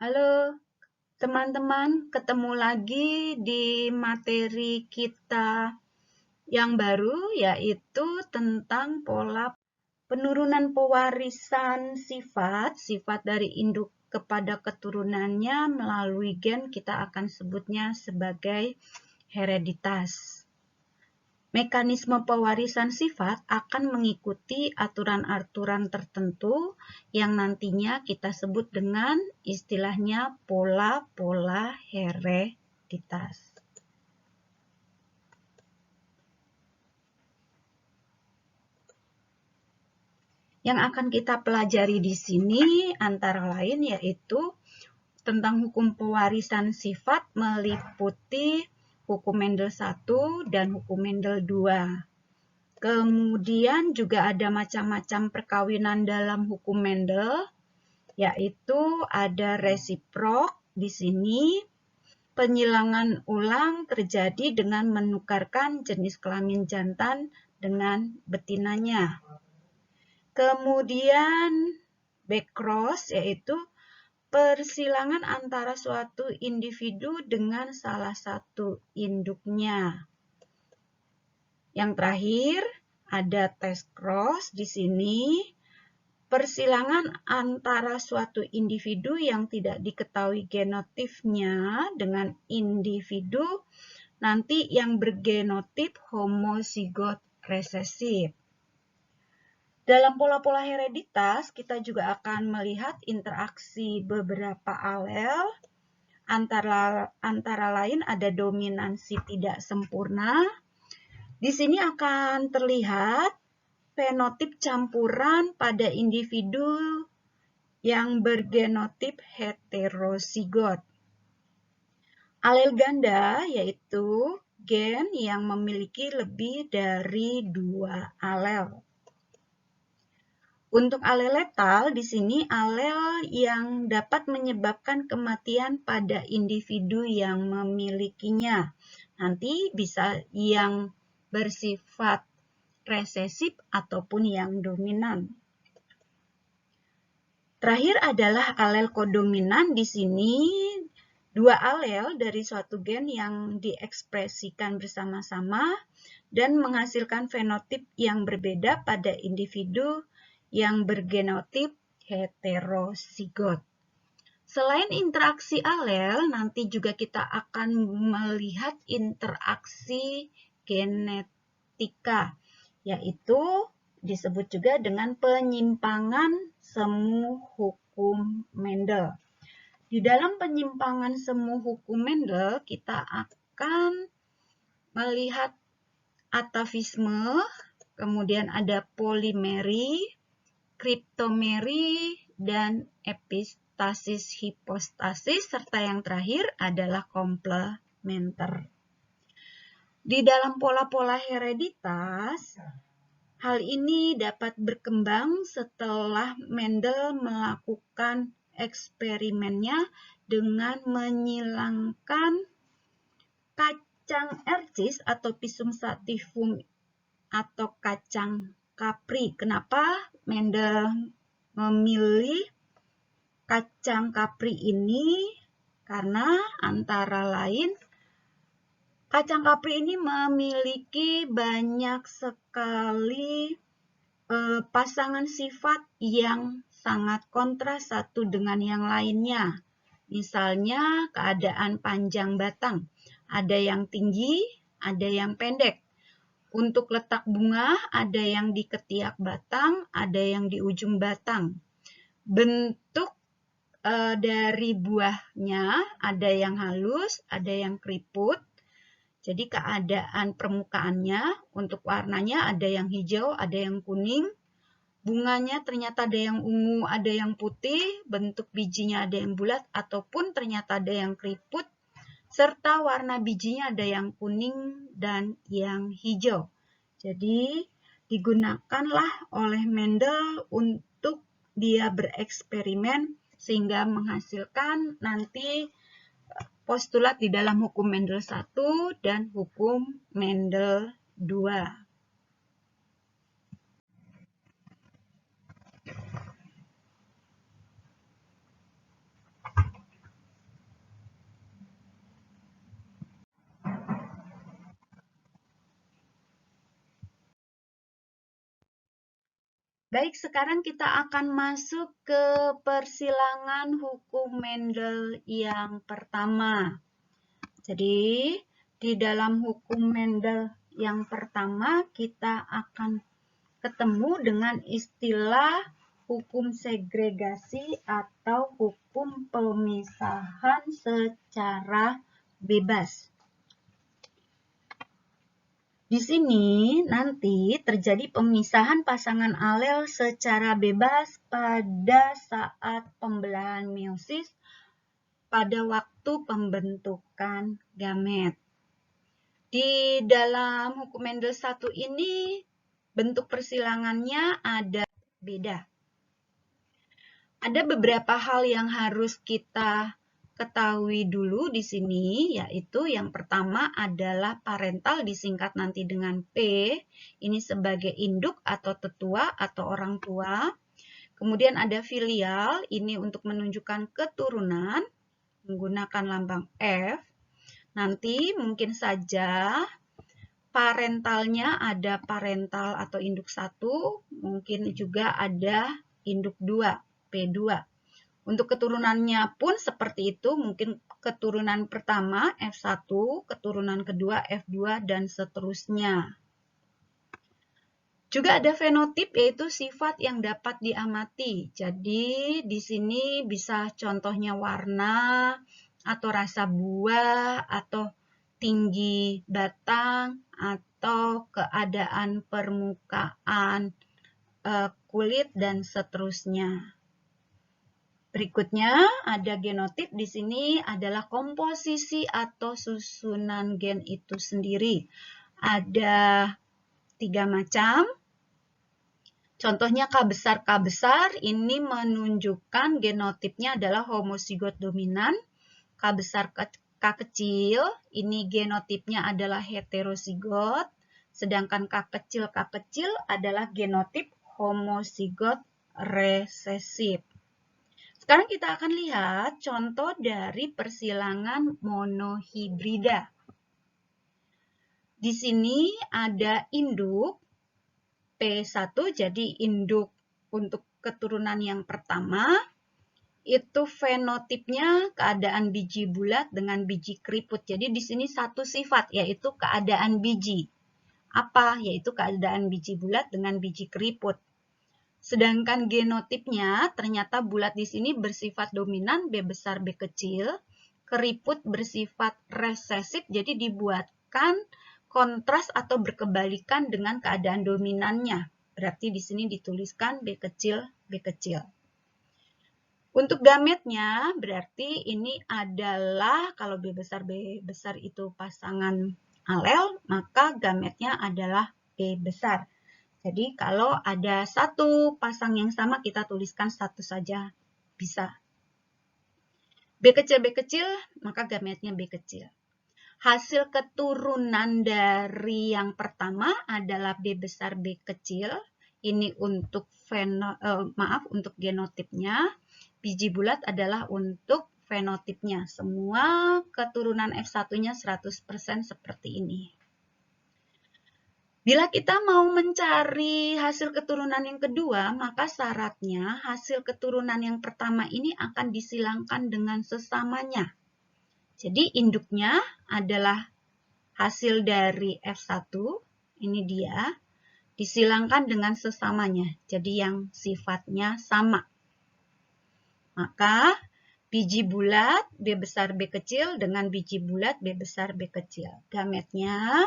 Halo teman-teman, ketemu lagi di materi kita yang baru, yaitu tentang pola penurunan pewarisan sifat dari induk kepada keturunannya melalui gen. Kita akan sebutnya sebagai hereditas. Mekanisme pewarisan sifat akan mengikuti aturan-aturan tertentu yang nantinya kita sebut dengan istilahnya pola-pola hereditas. Yang akan kita pelajari di sini antara lain yaitu tentang hukum pewarisan sifat meliputi hukum Mendel 1 dan hukum Mendel 2. Kemudian juga ada macam-macam perkawinan dalam hukum Mendel, yaitu ada resiprok di sini. Penyilangan ulang terjadi dengan menukarkan jenis kelamin jantan dengan betinanya. Kemudian backcross yaitu persilangan antara suatu individu dengan salah satu induknya. Yang terakhir ada test cross di sini, persilangan antara suatu individu yang tidak diketahui genotipnya dengan individu nanti yang bergenotip homozigot resesif. Dalam pola-pola hereditas, kita juga akan melihat interaksi beberapa alel, antara lain ada dominansi tidak sempurna. Di sini akan terlihat fenotip campuran pada individu yang bergenotip heterozigot. Alel ganda yaitu gen yang memiliki lebih dari 2 alel. Untuk alel letal di sini alel yang dapat menyebabkan kematian pada individu yang memilikinya. Nanti bisa yang bersifat resesif ataupun yang dominan. Terakhir adalah alel kodominan. Di sini 2 alel dari suatu gen yang diekspresikan bersama-sama dan menghasilkan fenotip yang berbeda pada individu yang bergenotip heterozigot. Selain interaksi alel, nanti juga kita akan melihat interaksi genetika, yaitu disebut juga dengan penyimpangan semu hukum Mendel. Di dalam penyimpangan semu hukum Mendel, kita akan melihat atavisme, kemudian ada polimeri, kriptomeri, dan epistasis hipostasis, serta yang terakhir adalah komplementer. Di dalam pola-pola hereditas, hal ini dapat berkembang setelah Mendel melakukan eksperimennya dengan menyilangkan kacang ercis atau Pisum sativum atau kacang kapri. Kenapa Mendel memilih kacang kapri ini? Karena antara lain kacang kapri ini memiliki banyak sekali pasangan sifat yang sangat kontras satu dengan yang lainnya. Misalnya keadaan panjang batang, ada yang tinggi, ada yang pendek. Untuk letak bunga, ada yang di ketiak batang, ada yang di ujung batang. Bentuk dari buahnya, ada yang halus, ada yang keriput. Jadi keadaan permukaannya, untuk warnanya ada yang hijau, ada yang kuning. Bunganya ternyata ada yang ungu, ada yang putih. Bentuk bijinya ada yang bulat, ataupun ternyata ada yang keriput. Serta warna bijinya ada yang kuning dan yang hijau. Jadi digunakanlah oleh Mendel untuk dia bereksperimen sehingga menghasilkan nanti postulat di dalam hukum Mendel 1 dan hukum Mendel 2. Baik, sekarang kita akan masuk ke persilangan hukum Mendel yang pertama. Jadi, di dalam hukum Mendel yang pertama, kita akan ketemu dengan istilah hukum segregasi atau hukum pemisahan secara bebas. Di sini nanti terjadi pemisahan pasangan alel secara bebas pada saat pembelahan meiosis pada waktu pembentukan gamet. Di dalam hukum Mendel 1 ini bentuk persilangannya ada beda. Ada beberapa hal yang harus kita ketahui dulu di sini, yaitu yang pertama adalah parental disingkat nanti dengan P, ini sebagai induk atau tetua atau orang tua. Kemudian ada filial, ini untuk menunjukkan keturunan, menggunakan lambang F. Nanti mungkin saja parentalnya ada parental atau induk 1, mungkin juga ada induk 2, P2. Untuk keturunannya pun seperti itu, mungkin keturunan pertama F1, keturunan kedua F2, dan seterusnya. Juga ada fenotip, yaitu sifat yang dapat diamati. Jadi di sini bisa contohnya warna, atau rasa buah, atau tinggi batang, atau keadaan permukaan kulit, dan seterusnya. Berikutnya ada genotip, di sini adalah komposisi atau susunan gen itu sendiri. Ada 3 macam. Contohnya K besar ini menunjukkan genotipnya adalah homozigot dominan. K besar K kecil ini genotipnya adalah heterozigot. Sedangkan K kecil adalah genotip homozigot resesif. Sekarang kita akan lihat contoh dari persilangan monohibrida. Di sini ada induk P1, jadi induk untuk keturunan yang pertama. Itu fenotipnya keadaan biji bulat dengan biji keriput. Jadi di sini satu sifat, yaitu keadaan biji. Apa? Yaitu keadaan biji bulat dengan biji keriput. Sedangkan genotipnya ternyata bulat di sini bersifat dominan B besar B kecil, keriput bersifat resesif, jadi dibuatkan kontras atau berkebalikan dengan keadaan dominannya. Berarti di sini dituliskan B kecil B kecil. Untuk gametnya berarti ini adalah kalau B besar itu pasangan alel, maka gametnya adalah B besar. Jadi kalau ada satu pasang yang sama, kita tuliskan satu saja bisa. B kecil, maka gametnya B kecil. Hasil keturunan dari yang pertama adalah B besar B kecil. Ini untuk untuk genotipnya. Biji bulat adalah untuk fenotipnya. Semua keturunan F1-nya 100% seperti ini. Bila kita mau mencari hasil keturunan yang kedua, maka syaratnya hasil keturunan yang pertama ini akan disilangkan dengan sesamanya. Jadi induknya adalah hasil dari F1, ini dia, disilangkan dengan sesamanya, jadi yang sifatnya sama. Maka biji bulat B besar B kecil dengan biji bulat B besar B kecil. Gametnya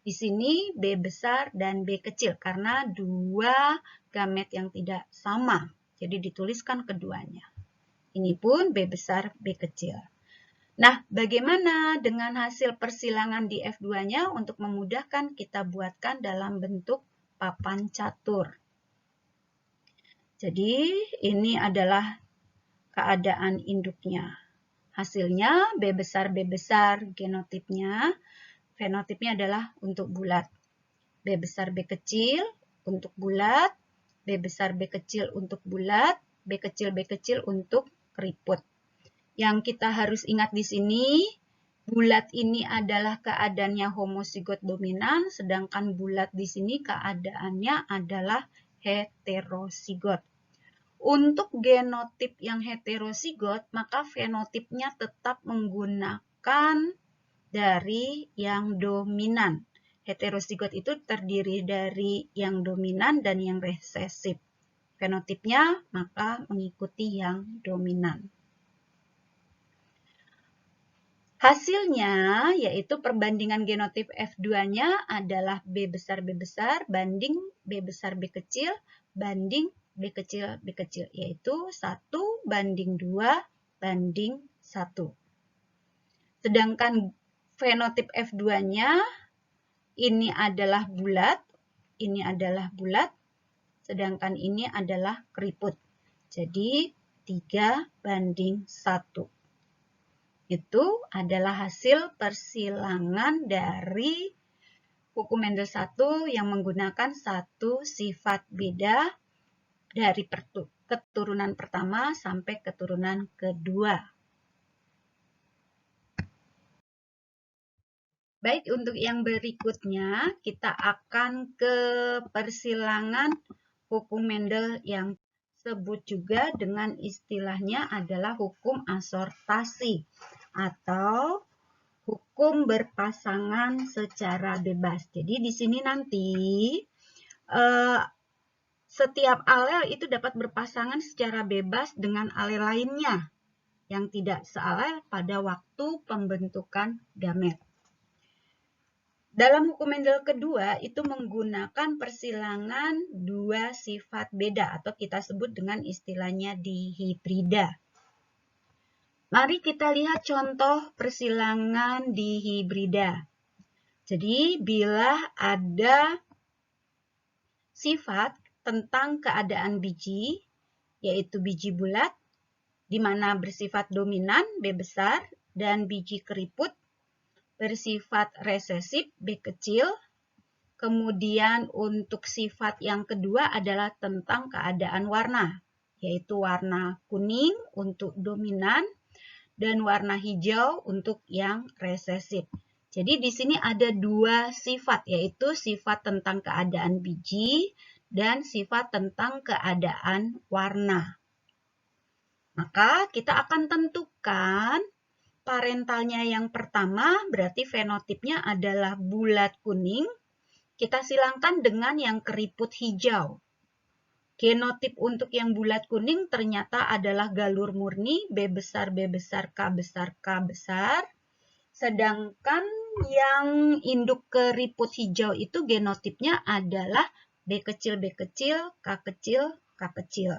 di sini B besar dan B kecil karena dua gamet yang tidak sama. Jadi dituliskan keduanya. Ini pun B besar B kecil. Nah, bagaimana dengan hasil persilangan di F2-nya? Untuk memudahkan kita buatkan dalam bentuk papan catur. Jadi ini adalah keadaan induknya. Hasilnya B besar genotipnya. Fenotipnya adalah untuk bulat. B besar B kecil untuk bulat, B besar B kecil untuk bulat, B kecil untuk keriput. Yang kita harus ingat di sini, bulat ini adalah keadaannya homozigot dominan, sedangkan bulat di sini keadaannya adalah heterozigot. Untuk genotip yang heterozigot, maka fenotipnya tetap menggunakan dari yang dominan. Heterozigot itu terdiri dari yang dominan dan yang resesif. Fenotipnya maka mengikuti yang dominan. Hasilnya yaitu perbandingan genotip F2-nya adalah B besar B besar banding B besar B kecil banding B kecil B kecil, yaitu 1:2 banding 1. Sedangkan fenotip F2-nya ini adalah bulat, sedangkan ini adalah keriput. Jadi 3:1. Itu adalah hasil persilangan dari hukum Mendel 1 yang menggunakan satu sifat beda dari keturunan pertama sampai keturunan kedua. Baik, untuk yang berikutnya kita akan ke persilangan hukum Mendel yang disebut juga dengan istilahnya adalah hukum asortasi atau hukum berpasangan secara bebas. Jadi di sini nanti setiap alel itu dapat berpasangan secara bebas dengan alel lainnya yang tidak sealel pada waktu pembentukan gamet. Dalam hukum Mendel kedua itu menggunakan persilangan dua sifat beda atau kita sebut dengan istilahnya dihibrida. Mari kita lihat contoh persilangan dihibrida. Jadi bila ada sifat tentang keadaan biji, yaitu biji bulat, di mana bersifat dominan B besar dan biji keriput bersifat resesif B kecil. Kemudian untuk sifat yang kedua adalah tentang keadaan warna, yaitu warna kuning untuk dominan dan warna hijau untuk yang resesif. Jadi di sini ada dua sifat, yaitu sifat tentang keadaan biji dan sifat tentang keadaan warna. Maka kita akan tentukan parentalnya yang pertama, berarti fenotipnya adalah bulat kuning. Kita silangkan dengan yang keriput hijau. Genotip untuk yang bulat kuning ternyata adalah galur murni B besar B besar K besar K besar. Sedangkan yang induk keriput hijau itu genotipnya adalah B kecil B kecil K kecil K kecil.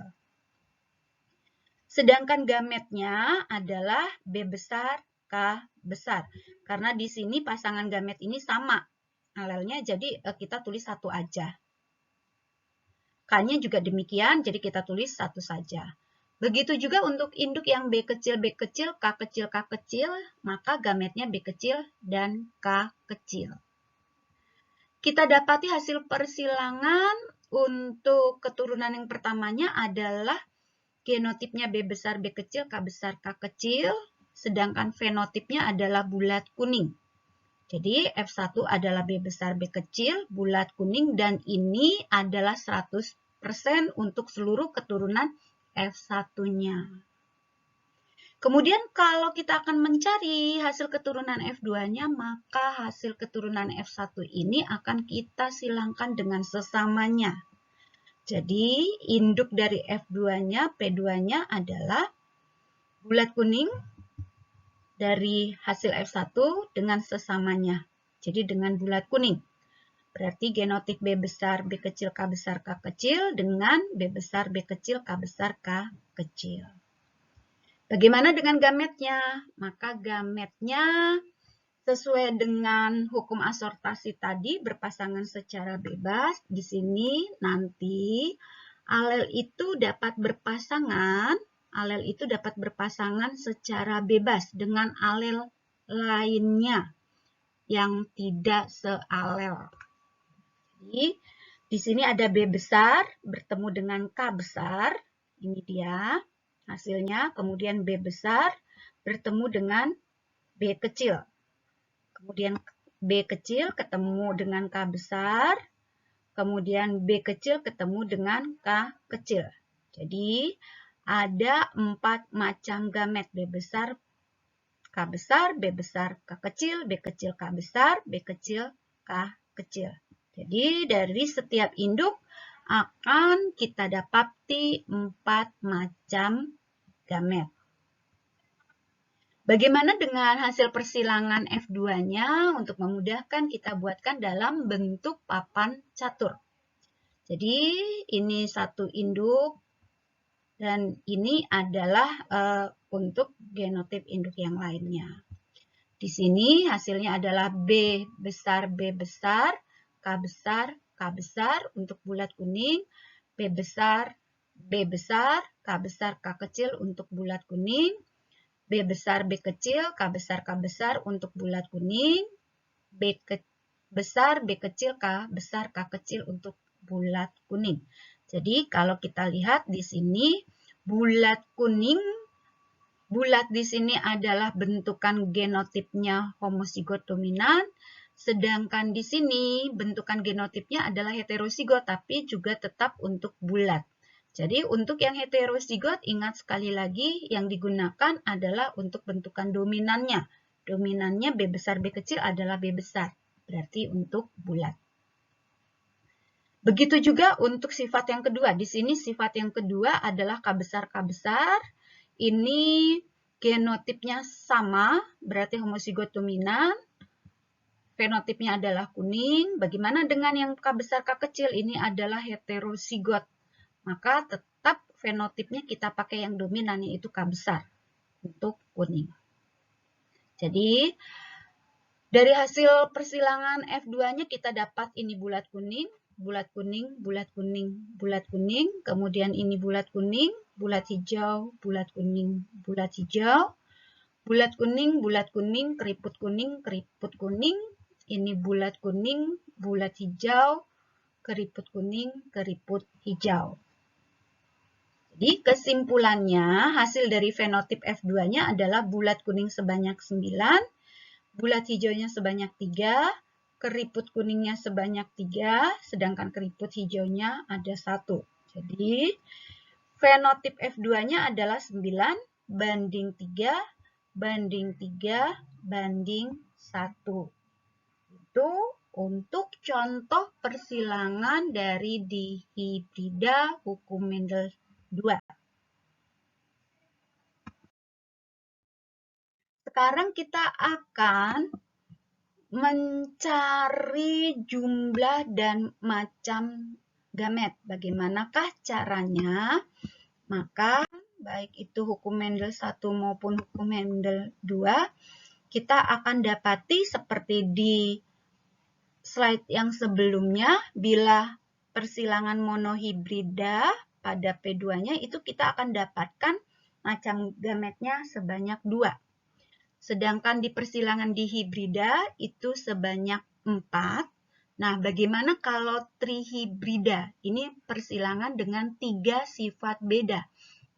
Sedangkan gametnya adalah B besar K besar. Karena di sini pasangan gamet ini sama alelnya, jadi kita tulis satu aja. K-nya juga demikian, jadi kita tulis satu saja. Begitu juga untuk induk yang B kecil, K kecil, maka gametnya B kecil dan K kecil. Kita dapati hasil persilangan untuk keturunan yang pertamanya adalah genotipnya B besar, B kecil, K besar, K kecil, sedangkan fenotipnya adalah bulat kuning. Jadi F1 adalah B besar B kecil, bulat kuning, dan ini adalah 100% untuk seluruh keturunan F1-nya. Kemudian kalau kita akan mencari hasil keturunan F2-nya, maka hasil keturunan F1 ini akan kita silangkan dengan sesamanya. Jadi induk dari F2-nya, P2-nya adalah bulat kuning dari hasil F1 dengan sesamanya. Jadi dengan bulat kuning. Berarti genotip B besar B kecil K besar K kecil dengan B besar B kecil K besar K kecil. Bagaimana dengan gametnya? Maka gametnya sesuai dengan hukum asortasi tadi berpasangan secara bebas. Di sini nanti alel itu dapat berpasangan secara bebas dengan alel lainnya yang tidak sealel. Jadi, di sini ada B besar bertemu dengan K besar. Ini dia hasilnya. Kemudian B besar bertemu dengan B kecil. Kemudian B kecil ketemu dengan K besar. kemudian B kecil ketemu dengan K kecil. Jadi ada 4 macam gamet, B besar, K besar, B besar, K kecil, B kecil, K besar, B kecil, K kecil. Jadi dari setiap induk akan kita dapati 4 macam gamet. Bagaimana dengan hasil persilangan F2-nya? Untuk memudahkan kita buatkan dalam bentuk papan catur. Jadi ini satu induk dan ini adalah untuk genotip induk yang lainnya. Di sini hasilnya adalah B besar, B besar, K besar, K besar untuk bulat kuning, B besar, B besar, K besar, K kecil untuk bulat kuning, B besar, B kecil, K besar, K besar untuk bulat kuning, B besar, B kecil, K besar, K kecil untuk bulat kuning. Jadi kalau kita lihat di sini bulat kuning, bulat di sini adalah bentukan genotipnya homozigot dominan, sedangkan di sini bentukan genotipnya adalah heterozigot tapi juga tetap untuk bulat. Jadi untuk yang heterozigot, ingat sekali lagi yang digunakan adalah untuk bentukan dominannya. Dominannya B besar, B kecil adalah B besar, berarti untuk bulat. Begitu juga untuk sifat yang kedua. Di sini sifat yang kedua adalah K besar, K besar. Ini genotipnya sama, berarti homozigot dominan. Fenotipnya adalah kuning. Bagaimana dengan yang K besar, K kecil? Ini adalah heterozigot. Maka tetap fenotipnya kita pakai yang dominan, yaitu K besar untuk kuning. Jadi dari hasil persilangan F2-nya kita dapat ini bulat kuning, bulat kuning, bulat kuning, bulat kuning. Kemudian ini bulat kuning, bulat hijau, bulat kuning, bulat hijau. Bulat kuning, keriput kuning, keriput kuning. Ini bulat kuning, bulat hijau, keriput kuning, keriput hijau. Jadi kesimpulannya hasil dari fenotip F2-nya adalah bulat kuning sebanyak 9, bulat hijaunya sebanyak 3, keriput kuningnya sebanyak 3, sedangkan keriput hijaunya ada 1. Jadi fenotip F2-nya adalah 9 banding 3 banding 3 banding 1. Itu untuk contoh persilangan dari dihibrida hukum Mendel 2. Sekarang kita akan mencari jumlah dan macam gamet. Bagaimanakah caranya? Maka baik itu hukum Mendel 1 maupun hukum Mendel 2, kita akan dapati seperti di slide yang sebelumnya, bila persilangan monohibrida pada P2-nya itu kita akan dapatkan macam gametnya sebanyak 2. Sedangkan di persilangan dihibrida itu sebanyak 4. Nah, bagaimana kalau trihibrida? Ini persilangan dengan 3 sifat beda.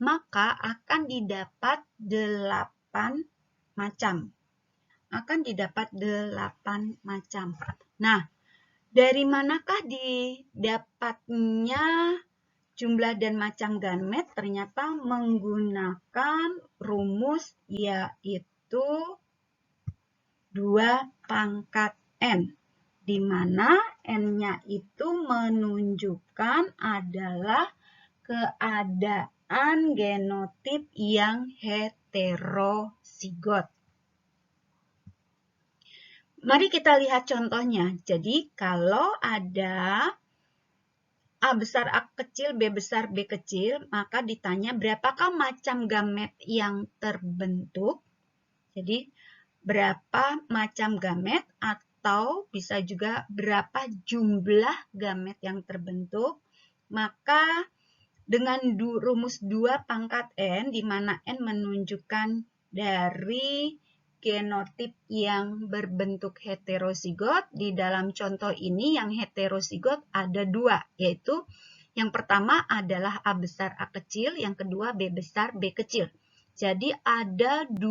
Maka akan didapat 8 macam. Akan didapat 8 macam. Nah, dari manakah didapatnya jumlah dan macam gamet? Ternyata menggunakan rumus yaitu 2 pangkat N, di mana N-nya itu menunjukkan adalah keadaan genotip yang heterozigot. Mari kita lihat contohnya. Jadi kalau ada A besar, A kecil, B besar, B kecil, maka ditanya berapakah macam gamet yang terbentuk. Jadi berapa macam gamet atau bisa juga berapa jumlah gamet yang terbentuk. Maka dengan rumus 2 pangkat N, di mana N menunjukkan dari genotip yang berbentuk heterozigot. Di dalam contoh ini yang heterozigot ada 2, yaitu yang pertama adalah A besar A kecil, yang kedua B besar B kecil. Jadi ada 2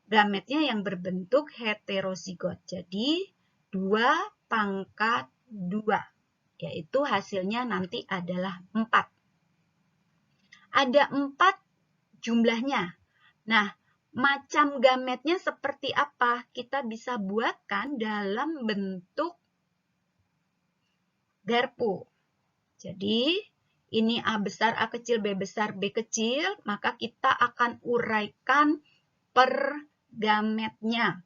gametnya yang berbentuk heterozigot. Jadi 2 pangkat 2, yaitu hasilnya nanti adalah 4. Ada 4 jumlahnya. Nah, macam gametnya seperti apa? Kita bisa buatkan dalam bentuk garpu. Jadi, ini A besar, A kecil, B besar, B kecil, maka kita akan uraikan per gametnya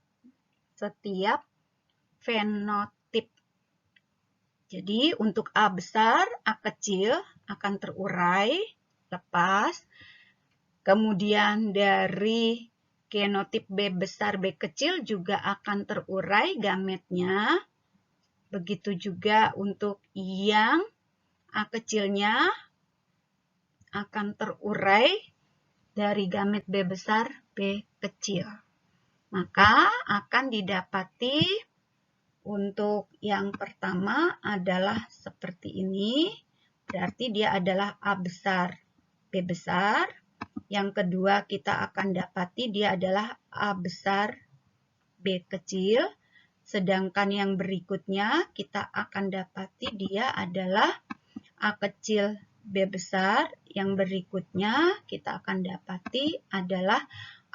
setiap fenotip. Jadi, untuk A besar, A kecil akan terurai, lepas. Kemudian dari genotip B besar, B kecil juga akan terurai gametnya. Begitu juga untuk yang A kecilnya akan terurai dari gamet B besar, B kecil. Maka akan didapati untuk yang pertama adalah seperti ini. Berarti dia adalah A besar, B besar. Yang kedua kita akan dapati dia adalah A besar, B kecil. Sedangkan yang berikutnya kita akan dapati dia adalah A kecil, B besar. Yang berikutnya kita akan dapati adalah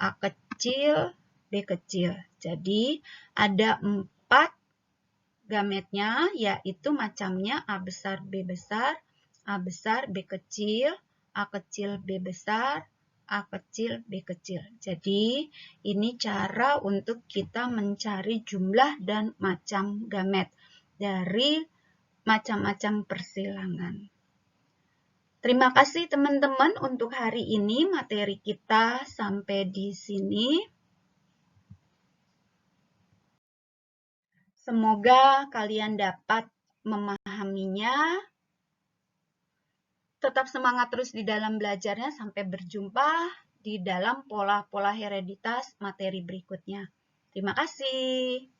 A kecil, B kecil. Jadi ada 4 gametnya, yaitu macamnya A besar, B besar, A besar, B kecil, A kecil, B besar, A kecil, B kecil. Jadi, ini cara untuk kita mencari jumlah dan macam gamet dari macam-macam persilangan. Terima kasih teman-teman untuk hari ini materi kita sampai di sini. Semoga kalian dapat memahaminya. Tetap semangat terus di dalam belajarnya. Sampai berjumpa di dalam pola-pola hereditas materi berikutnya. Terima kasih.